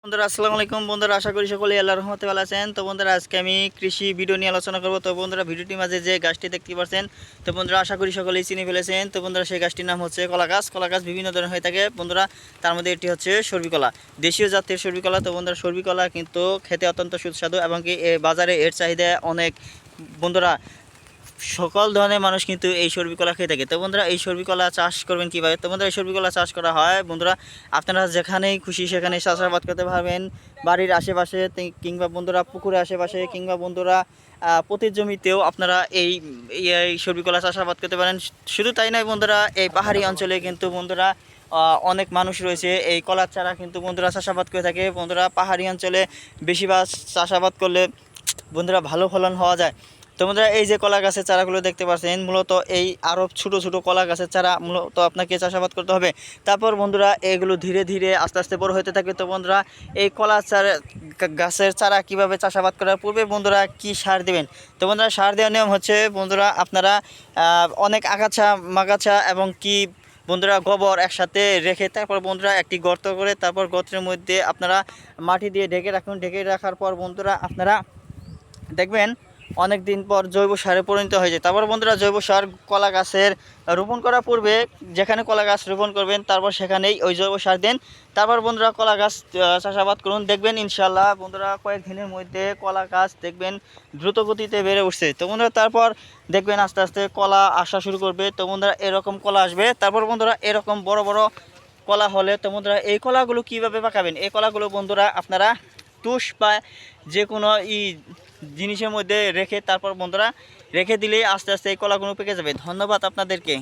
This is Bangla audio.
বন্ধুরা আসসালামু আলাইকুম। বন্ধুরা আশা করি সকলেই আল্লাহর রহমতে ভালো আছেন। তো বন্ধুরা আজকে আমি কৃষি ভিডিও নিয়ে আলোচনা করব। তো বন্ধুরা ভিডিওটির মাঝে যে গাছটি দেখতে পাচ্ছেন, তো বন্ধুরা আশা করি সকলেই চিনে ফেলেছেন। তো বন্ধুরা সেই গাছটির নাম হচ্ছে কলা গাছ। কলা গাছ বিভিন্ন ধরনের হয়ে থাকে বন্ধুরা, তার মধ্যে এটি হচ্ছে সর্বিকলা, দেশীয় জাতের সর্বিকলা। তো বন্ধুরা সর্বিকলা কিন্তু খেতে অত্যন্ত সুস্বাদু এবং কি বাজারে এর চাহিদা অনেক বন্ধুরা। সকল ধরনের মানুষ কিন্তু এই সর্বিকলা খেয়ে থাকে। তো বন্ধুরা এই সর্বিকলা চাষ করবেন কীভাবে? তো বন্ধুরা এই সর্বিকলা চাষ করা হয় বন্ধুরা, আপনারা যেখানেই খুশি সেখানেই চাষাবাদ করতে পারবেন। বাড়ির আশেপাশে কিংবা বন্ধুরা পুকুরের আশেপাশে কিংবা বন্ধুরা প্রতির জমিতেও আপনারা এই এই সর্বিকলা চাষাবাদ করতে পারেন। শুধু তাই নয় বন্ধুরা, এই পাহাড়ি অঞ্চলে কিন্তু বন্ধুরা অনেক মানুষ রয়েছে এই কলার চারা কিন্তু বন্ধুরা চাষাবাদ করে থাকে। বন্ধুরা পাহাড়ি অঞ্চলে বেশিরভাগ চাষাবাদ করলে বন্ধুরা ভালো ফলন হওয়া যায়। তো বন্ধুরা এই যে কলা গাছের চারাগুলো দেখতে পাচ্ছেন, মূলত এই আরও ছোটো ছোটো কলা গাছের চারা মূলত আপনাকে চাষাবাদ করতে হবে। তারপর বন্ধুরা এগুলো ধীরে ধীরে আস্তে আস্তে বড় হতে থাকে। তো বন্ধুরা এই কলা চারা গাছের চারা কিভাবে চাষাবাদ করার পূর্বে বন্ধুরা কি সার দেবেন? তো বন্ধুরা সার দেওয়ার নিয়ম হচ্ছে বন্ধুরা, আপনারা অনেক আগাছা মাগাছা এবং কি বন্ধুরা গোবর একসাথে রেখে তারপর বন্ধুরা একটি গর্ত করে তারপর গর্তের মধ্যে আপনারা মাটি দিয়ে ঢেকে রাখুন। ঢেকে রাখার পর বন্ধুরা আপনারা দেখবেন অনেক দিন পর জৈব সারে পরিণত হয়ে যায়। তারপর বন্ধুরা জৈব সার কলা গাছের রোপণ করার পূর্বে যেখানে কলা গাছ রোপণ করবেন তারপর সেখানেই ওই জৈব সার দেন। তারপর বন্ধুরা কলা গাছ চাষাবাদ করুন, দেখবেন ইনশাল্লাহ বন্ধুরা কয়েকদিনের মধ্যে কলা গাছ দেখবেন দ্রুত গতিতে বেড়ে উঠছে। তো বন্ধুরা তারপর দেখবেন আস্তে আস্তে কলা আসা শুরু করবে। তো বন্ধুরা এরকম কলা আসবে। তারপর বন্ধুরা এরকম বড় বড় কলা হলে তো বন্ধুরা এই কলাগুলো কীভাবে পাকাবেন? এই কলাগুলো বন্ধুরা আপনারা তুষ বা যে কোনো জিনিসের মধ্যে রেখে তারপর বন্ধুরা রেখে দিলেই আস্তে আস্তে এই কলাগুলো পেকে যাবে। ধন্যবাদ আপনাদেরকে।